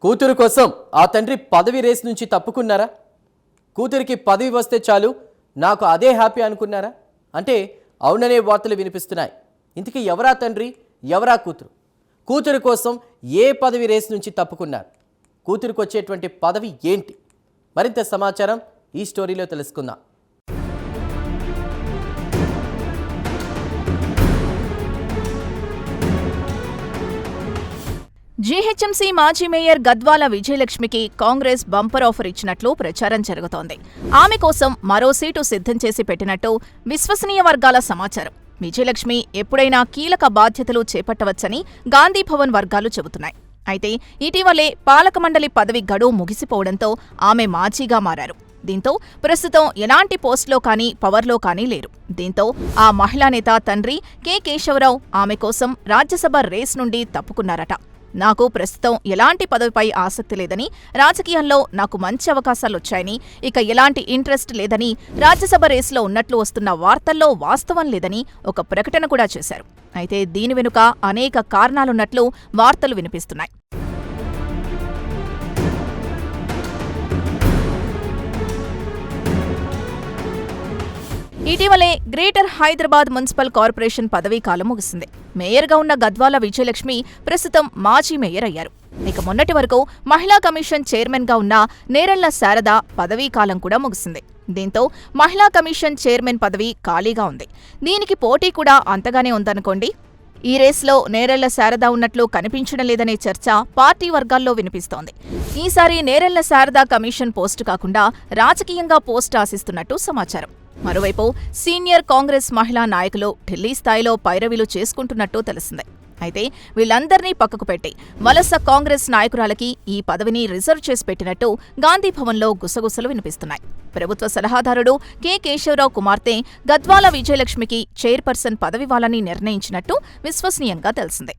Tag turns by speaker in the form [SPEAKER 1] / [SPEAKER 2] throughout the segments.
[SPEAKER 1] కూతురు కోసం ఆ తండ్రి పదవి రేస్ నుంచి తప్పుకున్నారా? కూతురికి పదవి వస్తే చాలు నాకు అదే హ్యాపీ అనుకున్నారా? అంటే అవుననే వార్తలు వినిపిస్తున్నాయి. ఇంతకీ ఎవరా తండ్రి, ఎవరా కూతురు? కూతురు కోసం ఏ పదవి రేస్ నుంచి తప్పుకున్నారు? కూతురికి వచ్చేటువంటి పదవి ఏంటి? మరింత సమాచారం ఈ స్టోరీలో తెలుసుకుందాం.
[SPEAKER 2] జీహెచ్ఎంసీ మాజీ మేయర్ గద్వాల విజయలక్ష్మికి కాంగ్రెస్ బంపర్ ఆఫర్ ఇచ్చినట్లు ప్రచారం జరుగుతోంది. ఆమె కోసం మరో సీటు సిద్ధం చేసి పెట్టినట్టు విశ్వసనీయ వర్గాల సమాచారం. విజయలక్ష్మి ఎప్పుడైనా కీలక బాధ్యతలు చేపట్టవచ్చని గాంధీభవన్ వర్గాలు చెబుతున్నాయి. అయితే ఇటీవలే పాలక మండలి పదవి గడువు ముగిసిపోవడంతో ఆమె మాజీగా మారారు. దీంతో ప్రస్తుతం ఎలాంటి పోస్టులో కానీ పవర్లో కానీ లేరు. దీంతో ఆ మహిళా నేత తండ్రి కె కేశవరావు ఆమె కోసం రాజ్యసభ రేస్ నుండి తప్పుకున్నారట. నాకు ప్రస్తుతం ఎలాంటి పదవిపై ఆసక్తి లేదని, రాజకీయాల్లో నాకు మంచి అవకాశాలొచ్చాయని, ఇక ఎలాంటి ఇంట్రెస్ట్ లేదని, రాజ్యసభ రేసులో ఉన్నట్లు వస్తున్న వార్తల్లో వాస్తవం లేదని ఒక ప్రకటన కూడా చేశారు. అయితే దీని వెనుక అనేక కారణాలున్నట్లు వార్తలు వినిపిస్తున్నాయి. ఇటీవలే గ్రేటర్ హైదరాబాద్ మున్సిపల్ కార్పొరేషన్ పదవీకాలం ముగిసింది. మేయర్గా ఉన్న గద్వాల విజయలక్ష్మి ప్రస్తుతం మాజీ మేయర్ అయ్యారు. ఇక మొన్నటి వరకు మహిళా కమిషన్ చైర్మన్గా ఉన్న నేరెళ్ల శారద పదవీకాలం కూడా ముగిసింది. దీంతో మహిళా కమిషన్ చైర్మన్ పదవి ఖాళీగా ఉంది. దీనికి పోటీ కూడా అంతగానే ఉందనుకోండి. ఈ రేస్లో నేరెళ్ల శారద ఉన్నట్లు కనిపించడం లేదనే చర్చ పార్టీ వర్గాల్లో వినిపిస్తోంది. ఈసారి నేరెళ్ల శారద కమిషన్ పోస్టు కాకుండా రాజకీయంగా పోస్టు ఆశిస్తున్నట్టు సమాచారం. మరోవైపు సీనియర్ కాంగ్రెస్ మహిళా నాయకులు ఢిల్లీ స్థాయిలో పైరవీలు చేసుకుంటున్నట్టు తెలిసిందే. అయితే వీళ్లందర్నీ పక్కకు పెట్టి వలస కాంగ్రెస్ నాయకురాలకి ఈ పదవిని రిజర్వ్ చేసి పెట్టినట్టు గాంధీభవన్లో గుసగుసలు వినిపిస్తున్నాయి. ప్రభుత్వ సలహాదారుడు కె కేశవరావు కుమార్తె గద్వాల విజయలక్ష్మికి చైర్పర్సన్ పదవివ్వాలని నిర్ణయించినట్టు విశ్వసనీయంగా తెలిసిందే.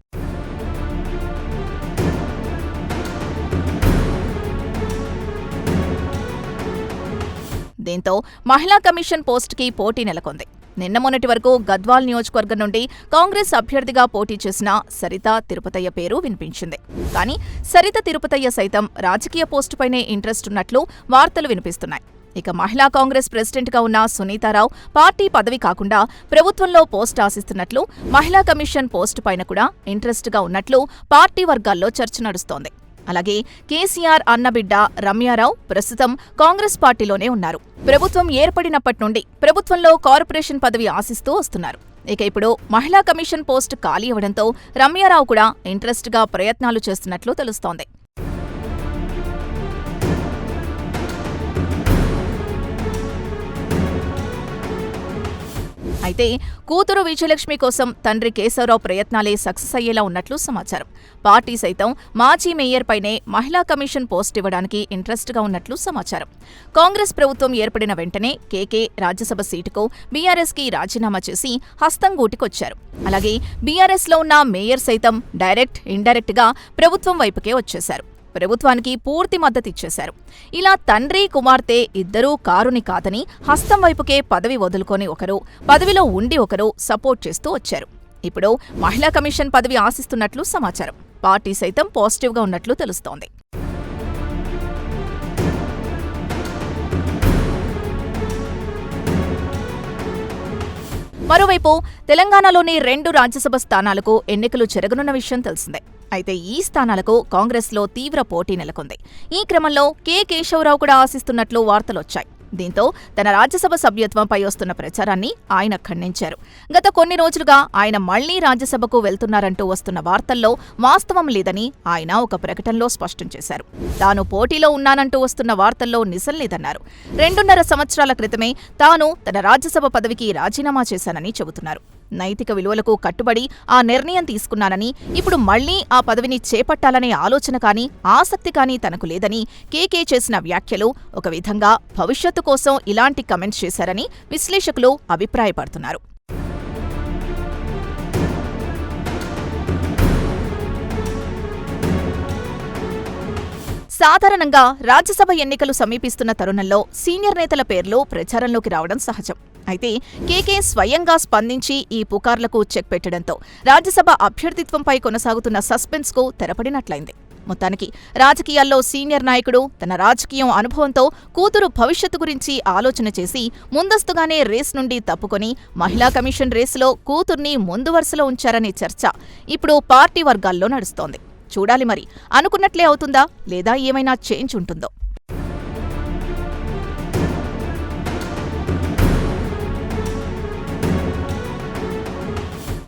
[SPEAKER 2] దీంతో మహిళా కమిషన్ పోస్టుకి పోటీ నెలకొంది. నిన్న మొన్నటి వరకు గద్వాల్ నియోజకవర్గం నుండి కాంగ్రెస్ అభ్యర్థిగా పోటీ చేసిన సరిత తిరుపతయ్య పేరు వినిపించింది. కానీ సరిత తిరుపతయ్య సైతం రాజకీయ పోస్టుపైనే ఇంట్రెస్ట్ ఉన్నట్లు వార్తలు వినిపిస్తున్నాయి. ఇక మహిళా కాంగ్రెస్ ప్రెసిడెంట్గా ఉన్న సునీతారావు పార్టీ పదవి కాకుండా ప్రభుత్వంలో పోస్టు ఆశిస్తున్నట్లు, మహిళా కమిషన్ పోస్టుపైన కూడా ఇంట్రెస్ట్గా ఉన్నట్లు పార్టీ వర్గాల్లో చర్చ నడుస్తోంది. అలాగే కేసీఆర్ అన్నబిడ్డ రమ్యారావు ప్రస్తుతం కాంగ్రెస్ పార్టీలోనే ఉన్నారు. ప్రభుత్వం ఏర్పడినప్పటి నుండి ప్రభుత్వంలో కార్పొరేషన్ పదవి ఆశిస్తూ వస్తున్నారు. ఇక ఇప్పుడు మహిళా కమిషన్ పోస్టు ఖాళీ అవ్వడంతో రమ్యారావు కూడా ఇంట్రెస్ట్గా ప్రయత్నాలు చేస్తున్నట్లు తెలుస్తోంది. అయితే కూతురు విజయలక్ష్మి కోసం తండ్రి కేశవరావు ప్రయత్నాలే సక్సెస్ అయ్యేలా ఉన్నట్లు సమాచారం. పార్టీ సైతం మాజీ మేయర్ పైనే మహిళా కమిషన్ పోస్ట్ ఇవ్వడానికి ఇంట్రెస్ట్గా ఉన్నట్లు సమాచారం. కాంగ్రెస్ ప్రభుత్వం ఏర్పడిన వెంటనే కేకే రాజ్యసభ సీటుకు బీఆర్ఎస్కి రాజీనామా చేసి హస్తం గూటికొచ్చారు. అలాగే బీఆర్ఎస్లో ఉన్న మేయర్ సైతం డైరెక్ట్, ఇండైరెక్ట్గా ప్రభుత్వం వైపుకే వచ్చేశారు. ప్రభుత్వానికి పూర్తి మద్దతిచ్చేశారు. ఇలా తండ్రి కుమార్తె ఇద్దరూ కారుని కాదని హస్తం వైపుకే పదవి వదులుకొని ఒకరు, పదవిలో ఉండి ఒకరు సపోర్ట్ చేస్తూ వచ్చారు. ఇప్పుడు మహిళా కమిషన్ పదవి ఆశిస్తున్నట్లు సమాచారం. పార్టీ సైతం పాజిటివ్గా ఉన్నట్లు తెలుస్తోంది. మరోవైపు తెలంగాణలోని 2 రాజ్యసభ స్థానాలకు ఎన్నికలు జరగనున్న విషయం తెలిసిందే. అయితే ఈ స్థానాలకు కాంగ్రెస్లో తీవ్ర పోటీ నెలకొంది. ఈ క్రమంలో కె కేశవరావు కూడా ఆశిస్తున్నట్లు వార్తలొచ్చాయి. దీంతో తన రాజ్యసభ సభ్యత్వంపై వస్తున్న ప్రచారాన్ని ఆయన ఖండించారు. గత కొన్ని రోజులుగా ఆయన మళ్లీ రాజ్యసభకు వెళ్తున్నారంటూ వస్తున్న వార్తల్లో వాస్తవం లేదని ఆయన ఒక ప్రకటనలో స్పష్టం చేశారు. తాను పోటీలో ఉన్నానంటూ వస్తున్న వార్తల్లో నిజం లేదన్నారు. 2.5 సంవత్సరాల క్రితమే తాను తన రాజ్యసభ పదవికి రాజీనామా చేశానని చెబుతున్నారు. నైతిక విలువలకు కట్టుబడి ఆ నిర్ణయం తీసుకున్నానని, ఇప్పుడు మళ్లీ ఆ పదవిని చేపట్టాలనే ఆలోచన కానీ, ఆసక్తి కానీ తనకు లేదని కేకే చేసిన వ్యాఖ్యలు ఒక విధంగా భవిష్యత్తు కోసం ఇలాంటి కమెంట్స్ చేశారని విశ్లేషకులు అభిప్రాయపడుతున్నారు. సాధారణంగా రాజ్యసభ ఎన్నికలు సమీపిస్తున్న తరుణంలో సీనియర్ నేతల పేర్లు ప్రచారంలోకి రావడం సహజం. అయితే కేకే స్వయంగా స్పందించి ఈ పుకార్లకు చెక్ పెట్టడంతో రాజ్యసభ అభ్యర్థిత్వంపై కొనసాగుతున్న సస్పెన్స్కు తెరపడినట్లయింది. మొత్తానికి రాజకీయాల్లో సీనియర్ నాయకుడు తన రాజకీయం అనుభవంతో కూతురు భవిష్యత్తు గురించి ఆలోచన చేసి ముందస్తుగానే రేస్ నుండి తప్పుకొని మహిళా కమిషన్ రేసులో కూతుర్ని ముందు వరుసలో ఉంచారనే చర్చ ఇప్పుడు పార్టీ వర్గాల్లో నడుస్తోంది. చూడాలి మరి అనుకున్నట్లే అవుతుందా లేదా ఏమైనా చేంజ్ ఉంటుందో.